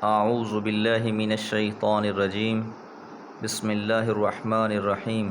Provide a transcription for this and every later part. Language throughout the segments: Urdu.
اعوذ باللہ من الشیطان الرجیم بسم اللہ الرحمن الرحیم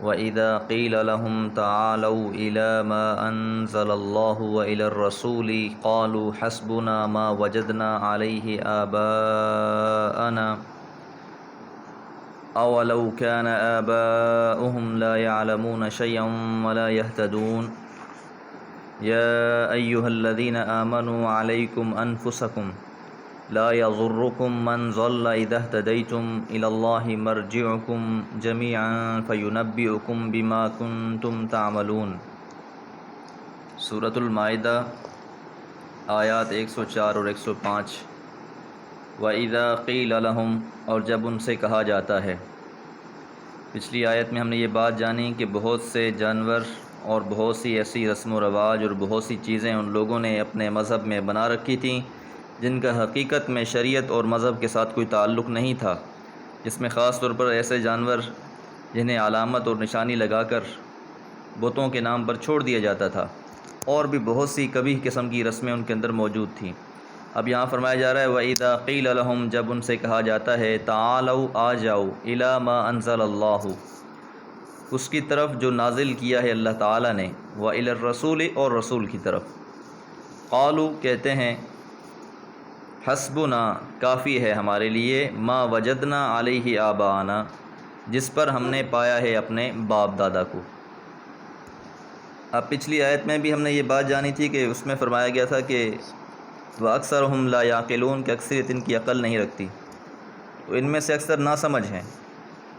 وَإِذَا قِيلَ لَهُمْ تَعَالَوْا إِلَى مَا أَنزَلَ اللَّهُ وَإِلَى الرَّسُولِ قَالُوا حَسْبُنَا مَا وَجَدْنَا عَلَيْهِ آبَاءَنَا أَوَلَوْ كَانَ آبَاؤُهُمْ لَا يَعْلَمُونَ شَيْئًا وَلَا يَهْتَدُونَ يَا أَيُّهَا الَّذِينَ آمَنُوا عَلَيْكُمْ أَنفُسَكُمْ لا يضركم من ضل إذا اهتديتم إلى الله مرجعكم جميعا فينبئكم بما كنتم تعملون۔ سورۃ المائدہ آیات 104 اور 105۔ وَإِذَا قِيلَ لَهُمْ، اور جب ان سے کہا جاتا ہے۔ پچھلی آیت میں ہم نے یہ بات جانی کہ بہت سے جانور اور بہت سی ایسی رسم و رواج اور بہت سی چیزیں ان لوگوں نے اپنے مذہب میں بنا رکھی تھیں جن کا حقیقت میں شریعت اور مذہب کے ساتھ کوئی تعلق نہیں تھا، جس میں خاص طور پر ایسے جانور جنہیں علامت اور نشانی لگا کر بتوں کے نام پر چھوڑ دیا جاتا تھا، اور بھی بہت سی قبیح قسم کی رسمیں ان کے اندر موجود تھیں۔ اب یہاں فرمایا جا رہا ہے وَإِذَا قِيلَ لَهُمْ، جب ان سے کہا جاتا ہے تعالوا، آ جاؤ، إِلَى مَا أَنزَلَ اللَّهُ، اس کی طرف جو نازل کیا ہے اللہ تعالیٰ نے، وَإِلَى الرَّسُولِ، اور رسول کی طرف۔ قالوا، کہتے ہیں، حسبنا، کافی ہے ہمارے لیے، ما وجدنا علیہ آباءنا، جس پر ہم نے پایا ہے اپنے باپ دادا کو۔ اب پچھلی آیت میں بھی ہم نے یہ بات جانی تھی کہ اس میں فرمایا گیا تھا کہ وَأَكْثَرُهُمْ لَا يَعْقِلُونَ، کہ اکثریت ان کی عقل نہیں رکھتی، تو ان میں سے اکثر ناسمجھ ہیں،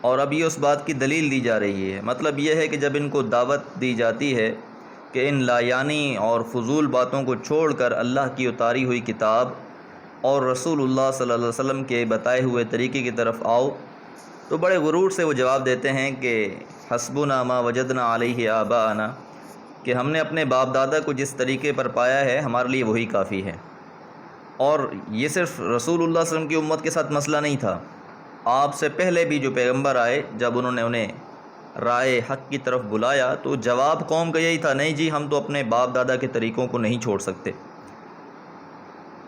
اور اب یہ اس بات کی دلیل دی جا رہی ہے۔ مطلب یہ ہے کہ جب ان کو دعوت دی جاتی ہے کہ ان لایانی اور فضول باتوں کو چھوڑ کر اللہ کی اتاری ہوئی کتاب اور رسول اللہ صلی اللہ علیہ وسلم کے بتائے ہوئے طریقے کی طرف آؤ، تو بڑے غرور سے وہ جواب دیتے ہیں کہ حسبنا ما وجدنا علیہ آباءنا، کہ ہم نے اپنے باپ دادا کو جس طریقے پر پایا ہے ہمارے لیے وہی کافی ہے۔ اور یہ صرف رسول اللہ صلی اللہ علیہ وسلم کی امت کے ساتھ مسئلہ نہیں تھا، آپ سے پہلے بھی جو پیغمبر آئے، جب انہوں نے انہیں رائے حق کی طرف بلایا تو جواب قوم کا یہی تھا، نہیں جی ہم تو اپنے باپ دادا کے طریقوں کو نہیں چھوڑ سکتے۔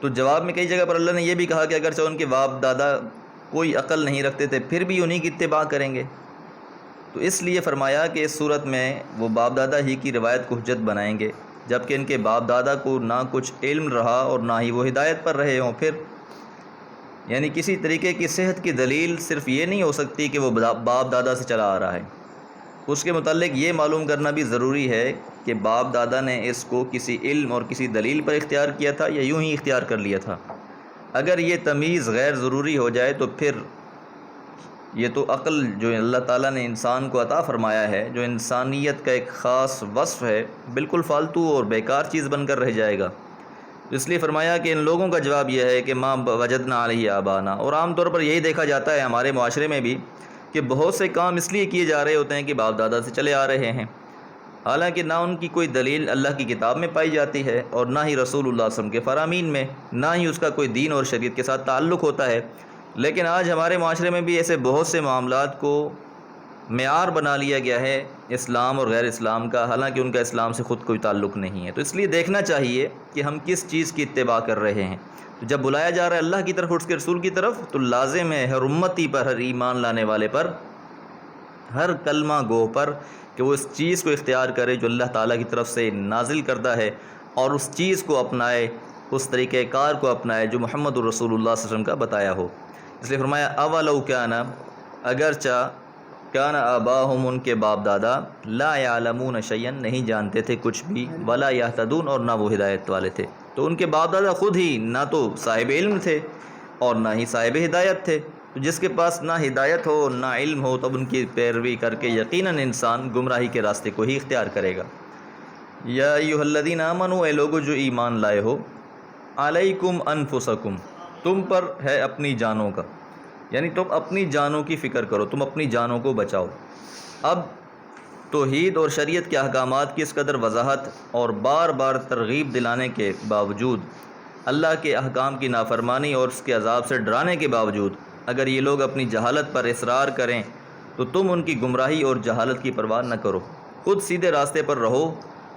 تو جواب میں کئی جگہ پر اللہ نے یہ بھی کہا کہ اگرچہ ان کے باپ دادا کوئی عقل نہیں رکھتے تھے پھر بھی انہی کی اتباع کریں گے، تو اس لیے فرمایا کہ اس صورت میں وہ باپ دادا ہی کی روایت کو حجت بنائیں گے، جبکہ ان کے باپ دادا کو نہ کچھ علم رہا اور نہ ہی وہ ہدایت پر رہے ہوں۔ پھر یعنی کسی طریقے کی صحت کی دلیل صرف یہ نہیں ہو سکتی کہ وہ باپ دادا سے چلا آ رہا ہے، اس کے متعلق یہ معلوم کرنا بھی ضروری ہے کہ باپ دادا نے اس کو کسی علم اور کسی دلیل پر اختیار کیا تھا یا یوں ہی اختیار کر لیا تھا۔ اگر یہ تمیز غیر ضروری ہو جائے تو پھر یہ تو عقل جو اللہ تعالیٰ نے انسان کو عطا فرمایا ہے، جو انسانیت کا ایک خاص وصف ہے، بالکل فالتو اور بیکار چیز بن کر رہ جائے گا۔ اس لیے فرمایا کہ ان لوگوں کا جواب یہ ہے کہ ما وجدنا علیہ آباءنا، اور عام طور پر یہی دیکھا جاتا ہے ہمارے معاشرے میں بھی کہ بہت سے کام اس لیے کیے جا رہے ہوتے ہیں کہ باپ دادا سے چلے آ رہے ہیں، حالانکہ نہ ان کی کوئی دلیل اللہ کی کتاب میں پائی جاتی ہے اور نہ ہی رسول اللہ صلی اللہ علیہ وسلم کے فرامین میں، نہ ہی اس کا کوئی دین اور شریعت کے ساتھ تعلق ہوتا ہے۔ لیکن آج ہمارے معاشرے میں بھی ایسے بہت سے معاملات کو معیار بنا لیا گیا ہے اسلام اور غیر اسلام کا، حالانکہ ان کا اسلام سے خود کوئی تعلق نہیں ہے۔ تو اس لیے دیکھنا چاہیے کہ ہم کس چیز کی اتباع کر رہے ہیں۔ تو جب بلایا جا رہا ہے اللہ کی طرف اور اس کے رسول کی طرف، تو لازم ہے ہر امتی پر، ہر ایمان لانے والے پر، ہر کلمہ گو پر کہ وہ اس چیز کو اختیار کرے جو اللہ تعالیٰ کی طرف سے نازل کردہ ہے، اور اس چیز کو اپنائے، اس طریقہ کار کو اپنائے جو محمد الرسول اللہ صلی اللہ علیہ وسلم کا بتایا ہو۔ اس لیے فرمایا اولو کان، اگرچہ کان آباہم، ان کے باپ دادا، لا یعلمون شیئا، نہیں جانتے تھے کچھ بھی، ولا یہتدون، اور نہ وہ ہدایت والے تھے۔ تو ان کے باپ دادا خود ہی نہ تو صاحب علم تھے اور نہ ہی صاحب ہدایت تھے، تو جس کے پاس نہ ہدایت ہو نہ علم ہو تب ان کی پیروی کر کے یقیناً انسان گمراہی کے راستے کو ہی اختیار کرے گا۔ یا ایھا الذین آمنوا، اے لوگو جو ایمان لائے ہو، علیکم انفسکم، تم پر ہے اپنی جانوں کا، یعنی تم اپنی جانوں کی فکر کرو، تم اپنی جانوں کو بچاؤ۔ اب توحید اور شریعت کے احکامات کی اس قدر وضاحت اور بار بار ترغیب دلانے کے باوجود، اللہ کے احکام کی نافرمانی اور اس کے عذاب سے ڈرانے کے باوجود اگر یہ لوگ اپنی جہالت پر اصرار کریں تو تم ان کی گمراہی اور جہالت کی پرواہ نہ کرو، خود سیدھے راستے پر رہو،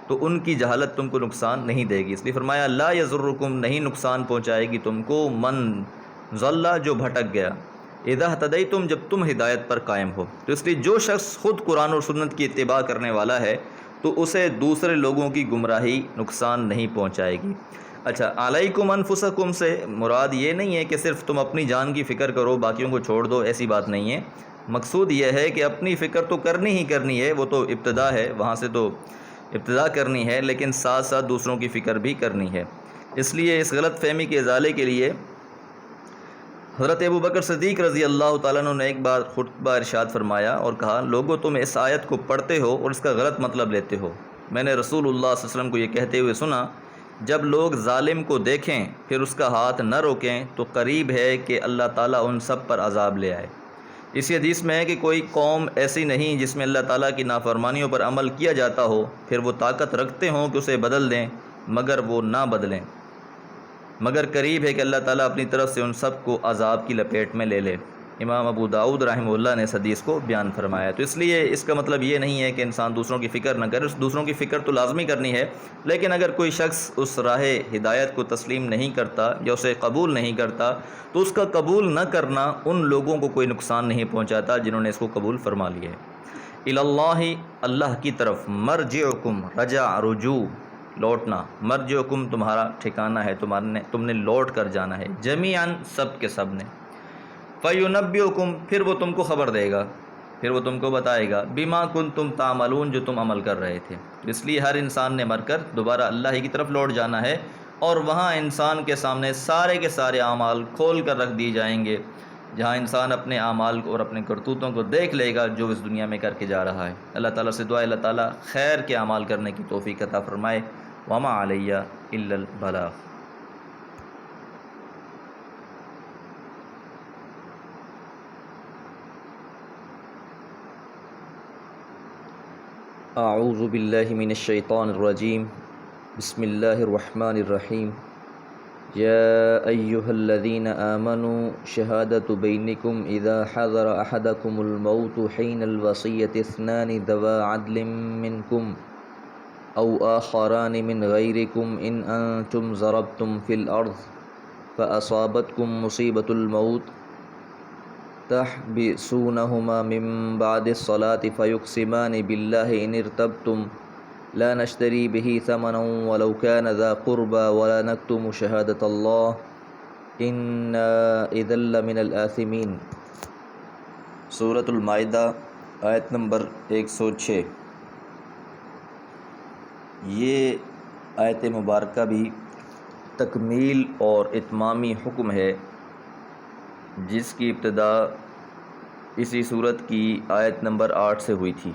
تو ان کی جہالت تم کو نقصان نہیں دے گی۔ اس لیے فرمایا لا یضرکم، نہیں نقصان پہنچائے گی تم کو، من ضلّ جو بھٹک گیا، اذا اہتدیتم جب تم ہدایت پر قائم ہو۔ تو اس لیے جو شخص خود قرآن اور سنت کی اتباع کرنے والا ہے تو اسے دوسرے لوگوں کی گمراہی نقصان نہیں پہنچائے گی۔ اچھا، علیکم انفسکم سے مراد یہ نہیں ہے کہ صرف تم اپنی جان کی فکر کرو باقیوں کو چھوڑ دو، ایسی بات نہیں ہے۔ مقصود یہ ہے کہ اپنی فکر تو کرنی ہی کرنی ہے، وہ تو ابتدا ہے، وہاں سے تو ابتدا کرنی ہے، لیکن ساتھ ساتھ دوسروں کی فکر بھی کرنی ہے۔ اس لیے اس غلط فہمی کے ازالے کے لیے حضرت ابو بکر صدیق رضی اللہ تعالیٰ عنہ نے ایک بار خطبہ ارشاد فرمایا اور کہا، لوگو تم اس آیت کو پڑھتے ہو اور اس کا غلط مطلب لیتے ہو۔ میں نے رسول اللہ صلی اللہ علیہ وسلم کو یہ کہتے ہوئے سنا، جب لوگ ظالم کو دیکھیں پھر اس کا ہاتھ نہ روکیں تو قریب ہے کہ اللہ تعالیٰ ان سب پر عذاب لے آئے۔ اسی حدیث میں ہے کہ کوئی قوم ایسی نہیں جس میں اللہ تعالیٰ کی نافرمانیوں پر عمل کیا جاتا ہو، پھر وہ طاقت رکھتے ہوں کہ اسے بدل دیں، مگر وہ نہ بدلیں، مگر قریب ہے کہ اللہ تعالیٰ اپنی طرف سے ان سب کو عذاب کی لپیٹ میں لے لے۔ امام ابو داؤد رحمہ اللہ نے اس حدیث کو بیان فرمایا۔ تو اس لیے اس کا مطلب یہ نہیں ہے کہ انسان دوسروں کی فکر نہ کرے، دوسروں کی فکر تو لازمی کرنی ہے، لیکن اگر کوئی شخص اس راہ ہدایت کو تسلیم نہیں کرتا یا اسے قبول نہیں کرتا تو اس کا قبول نہ کرنا ان لوگوں کو کوئی نقصان نہیں پہنچاتا جنہوں نے اس کو قبول فرما لیا ہے۔ اللہ اللہ کی طرف، مرجعکم رجع رجوع لوٹنا، مرجعکم تمہارا ٹھکانہ ہے، تم نے لوٹ کر جانا ہے، جمیعاً سب کے سب نے، فینبئکم پھر وہ تم کو خبر دے گا، پھر وہ تم کو بتائے گا، بما کنتم تعملون جو تم عمل کر رہے تھے۔ اس لیے ہر انسان نے مر کر دوبارہ اللہ ہی کی طرف لوٹ جانا ہے، اور وہاں انسان کے سامنے سارے کے سارے اعمال کھول کر رکھ دیے جائیں گے، جہاں انسان اپنے اعمال کو اور اپنے کرتوتوں کو دیکھ لے گا جو اس دنیا میں کر کے جا رہا ہے۔ اللہ تعالیٰ سے دعا ہے اللہ تعالیٰ خیر کے اعمال کرنے کی توفیق عطا فرمائے۔ وما علیہ الا البلاغ۔ اعوذ باللہ من الشیطان الرجیم، بسم اللہ الرحمن الرحیم۔ یا ایہا الذین آمنوا شہادۃ بینکم اذا حضر احدکم الموت حین الوصیۃ اثنان ذوا عدل منکم او آخران من غیرکم ان انتم ضربتم فی الارض فاصابتکم مصیبۃ الموت تحبسونہما من بعد الصلاة فیقسمان باللہ ان ارتبتم لا نشتری به ثمنا ولو كان ذا قربى ولا نكتم شہادۃ اللہ انا اذا لمن الآثمین۔ سورۃ المائدہ آیت نمبر 106۔ یہ آیت مبارکہ بھی تکمیل اور اتمامی حکم ہے جس کی ابتدا اسی صورت کی آیت نمبر 8 سے ہوئی تھی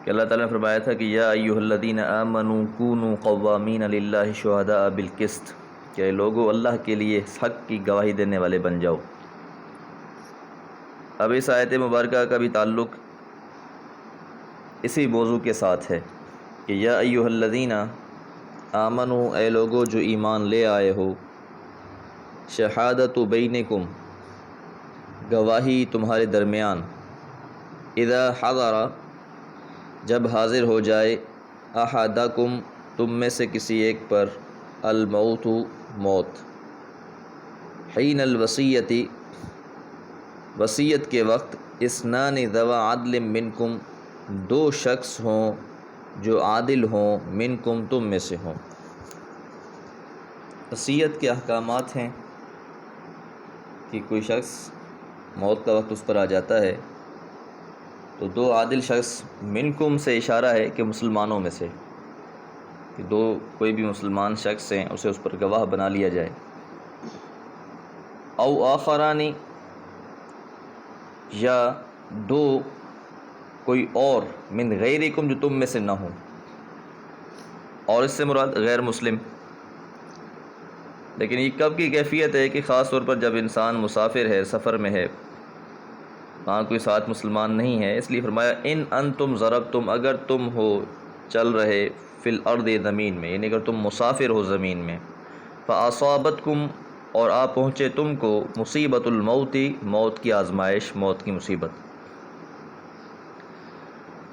کہ اللہ تعالیٰ نے فرمایا تھا کہ یا ایھا الذین آمنوا کونوا قوامین للہ شہداء بالقسط، کہ لوگو اللہ کے لیے حق کی گواہی دینے والے بن جاؤ۔ اب اس آیت مبارکہ کا بھی تعلق اسی موضوع کے ساتھ ہے کہ یا ایھا الذین آمنوا، اے لوگو جو ایمان لے آئے ہو، شہادۃ بینکم گواہی تمہارے درمیان، اذا حضر جب حاضر ہو جائے، احدکم تم میں سے کسی ایک پر، الموت موت، حین الوصیۃ وصیت کے وقت، اثنان ذوا عدل منکم دو شخص ہوں جو عادل ہوں، منکم تم میں سے ہوں۔ وصیت کے احکامات ہیں کہ کوئی شخص موت کا وقت اس پر آ جاتا ہے تو دو عادل شخص، منکم سے اشارہ ہے کہ مسلمانوں میں سے، کہ کوئی بھی مسلمان شخص ہیں اسے اس پر گواہ بنا لیا جائے، او آخرانی یا دو کوئی اور، من غیرکم جو تم میں سے نہ ہوں، اور اس سے مراد غیر مسلم۔ لیکن یہ کب کی کیفیت ہے کہ خاص طور پر جب انسان مسافر ہے، سفر میں ہے، وہاں کوئی ساتھ مسلمان نہیں ہے، اس لیے فرمایا ان انتم ضربتم، اگر تم ہو چل رہے، فی الارض زمین میں، یعنی اگر تم مسافر ہو زمین میں، فاصابتکم اور آ پہنچے تم کو، مصیبت الموت موت کی آزمائش، موت کی مصیبت،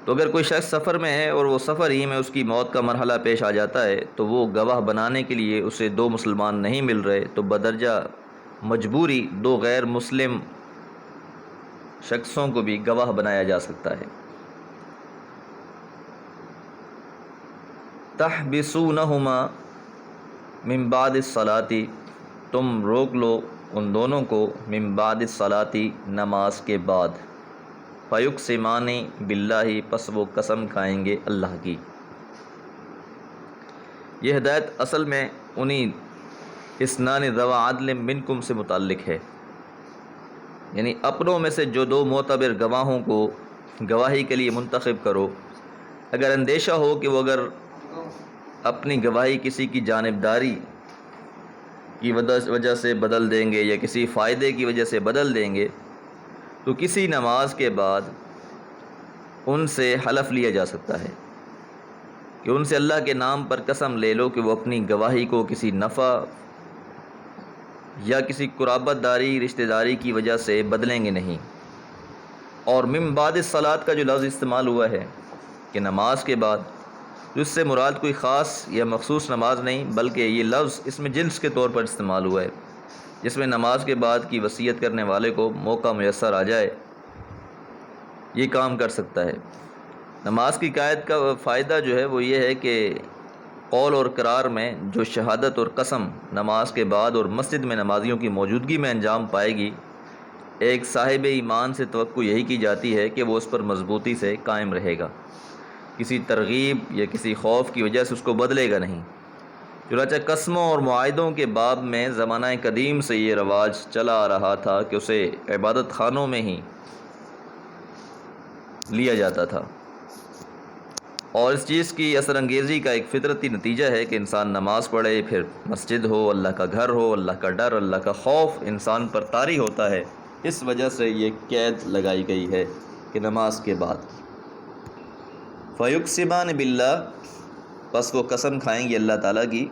تو اگر کوئی شخص سفر میں ہے اور وہ سفر ہی میں اس کی موت کا مرحلہ پیش آ جاتا ہے تو وہ گواہ بنانے کے لیے اسے 2 مسلمان نہیں مل رہے تو بدرجہ مجبوری 2 غیر مسلم شخصوں کو بھی گواہ بنایا جا سکتا ہے۔ تحبسونہما من بعد الصلاۃ، تم روک لو ان دونوں کو من بعد الصلاۃ، نماز کے بعد، فیقسمان باللہ، پس وہ قسم کھائیں گے اللہ کی۔ یہ ہدایت اصل میں انہی اثنان ذوی عدل منکم سے متعلق ہے، یعنی اپنوں میں سے جو 2 معتبر گواہوں کو گواہی کے لیے منتخب کرو، اگر اندیشہ ہو کہ وہ اگر اپنی گواہی کسی کی جانبداری کی وجہ سے بدل دیں گے یا کسی فائدے کی وجہ سے بدل دیں گے تو کسی نماز کے بعد ان سے حلف لیا جا سکتا ہے کہ ان سے اللہ کے نام پر قسم لے لو کہ وہ اپنی گواہی کو کسی نفع یا کسی قرابت داری رشتہ داری کی وجہ سے بدلیں گے نہیں۔ اور من بعد الصلاۃ کا جو لفظ استعمال ہوا ہے کہ نماز کے بعد، تو اس سے مراد کوئی خاص یا مخصوص نماز نہیں، بلکہ یہ لفظ اس میں جنس کے طور پر استعمال ہوا ہے، جس میں نماز کے بعد کی وصیت کرنے والے کو موقع میسر آ جائے یہ کام کر سکتا ہے۔ نماز کی قائد کا فائدہ جو ہے وہ یہ ہے کہ قول اور قرار میں جو شہادت اور قسم نماز کے بعد اور مسجد میں نمازیوں کی موجودگی میں انجام پائے گی، ایک صاحب ایمان سے توقع یہی کی جاتی ہے کہ وہ اس پر مضبوطی سے قائم رہے گا، کسی ترغیب یا کسی خوف کی وجہ سے اس کو بدلے گا نہیں۔ چنانچہ قسموں اور معاہدوں کے باب میں زمانہ قدیم سے یہ رواج چلا آ رہا تھا کہ اسے عبادت خانوں میں ہی لیا جاتا تھا، اور اس چیز کی اثر انگیزی کا ایک فطرتی نتیجہ ہے کہ انسان نماز پڑھے، پھر مسجد ہو، اللہ کا گھر ہو، اللہ کا ڈر، اللہ کا خوف انسان پر طاری ہوتا ہے۔ اس وجہ سے یہ قید لگائی گئی ہے کہ نماز کے بعد فیقسمان باللہ، پس وہ قسم کھائیں گے اللہ تعالیٰ کی،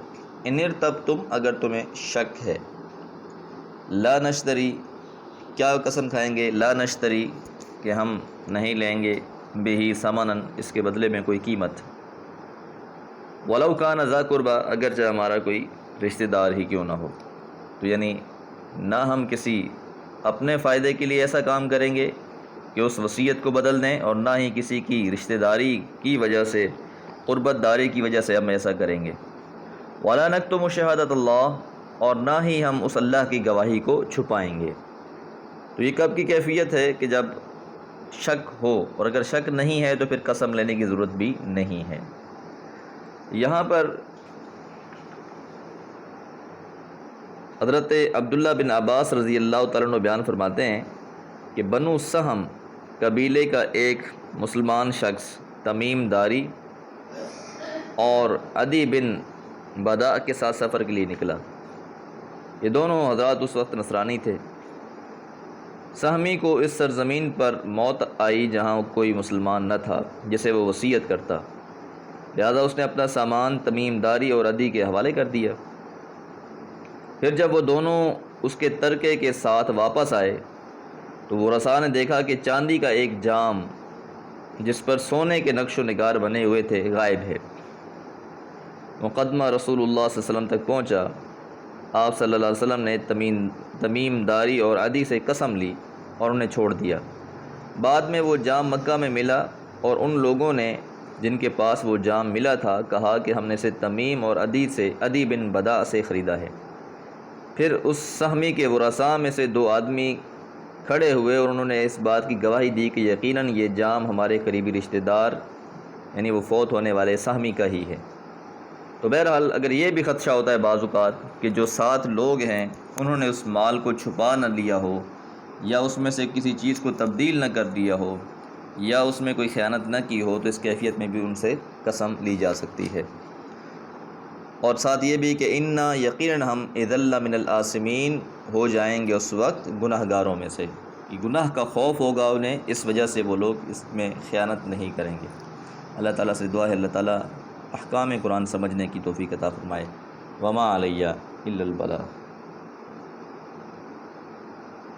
ان ارتبتم، اگر تمہیں شک ہے، لا نشتری، کیا قسم کھائیں گے؟ لا نشتری، کہ ہم نہیں لیں گے، بہی ثمنن، اس کے بدلے میں کوئی قیمت، ولو کان ذا قربا، اگرچہ ہمارا کوئی رشتہ دار ہی کیوں نہ ہو۔ تو یعنی نہ ہم کسی اپنے فائدے کے لیے ایسا کام کریں گے کہ اس وصیت کو بدل دیں، اور نہ ہی کسی کی رشتہ داری کی وجہ سے، قربت داری کی وجہ سے ہم ایسا کریں گے۔ ولا نکتم شہادت اللہ، اور نہ ہی ہم اس اللہ کی گواہی کو چھپائیں گے۔ تو یہ کب کی کیفیت ہے کہ جب شک ہو، اور اگر شک نہیں ہے تو پھر قسم لینے کی ضرورت بھی نہیں ہے۔ یہاں پر حضرت عبداللہ بن عباس رضی اللہ تعالیٰ عنہ بیان فرماتے ہیں کہ بنو سہم قبیلے کا ایک مسلمان شخص تمیم داری اور عدی بن بدا کے ساتھ سفر کے لیے نکلا۔ یہ دونوں حضرات اس وقت نصرانی تھے۔ سہمی کو اس سرزمین پر موت آئی جہاں کوئی مسلمان نہ تھا جسے وہ وصیت کرتا، لہذا اس نے اپنا سامان تمیم داری اور عدی کے حوالے کر دیا۔ پھر جب وہ دونوں اس کے ترکے کے ساتھ واپس آئے تو وہ رسا نے دیکھا کہ چاندی کا ایک جام جس پر سونے کے نقش و نگار بنے ہوئے تھے غائب ہے۔ مقدمہ رسول اللہ صلی اللہ علیہ وسلم تک پہنچا۔ آپ صلی اللہ علیہ وسلم نے تمیم داری اور عدی سے قسم لی اور انہیں چھوڑ دیا۔ بعد میں وہ جام مکہ میں ملا، اور ان لوگوں نے جن کے پاس وہ جام ملا تھا کہا کہ ہم نے اسے تمیم اور عدی بن بدا سے خریدا ہے۔ پھر اس سہمی کے ورثاء میں سے 2 آدمی کھڑے ہوئے اور انہوں نے اس بات کی گواہی دی کہ یقیناً یہ جام ہمارے قریبی رشتہ دار یعنی وہ فوت ہونے والے سہمی کا ہی ہے۔ تو بہرحال اگر یہ بھی خدشہ ہوتا ہے بعض اوقات کہ جو 7 لوگ ہیں انہوں نے اس مال کو چھپا نہ لیا ہو، یا اس میں سے کسی چیز کو تبدیل نہ کر دیا ہو، یا اس میں کوئی خیانت نہ کی ہو، تو اس کیفیت میں بھی ان سے قسم لی جا سکتی ہے۔ اور ساتھ یہ بھی کہ انا، یقیناً ہم اذل من الآثمین، ہو جائیں گے اس وقت گناہ گاروں میں سے، کہ گناہ کا خوف ہوگا انہیں، اس وجہ سے وہ لوگ اس میں خیانت نہیں کریں گے۔ اللہ تعالیٰ سے دعا ہے اللہ تعالیٰ احکام قرآن سمجھنے کی توفیق عطا فرمائے۔ وما علیہ الا البلاغ۔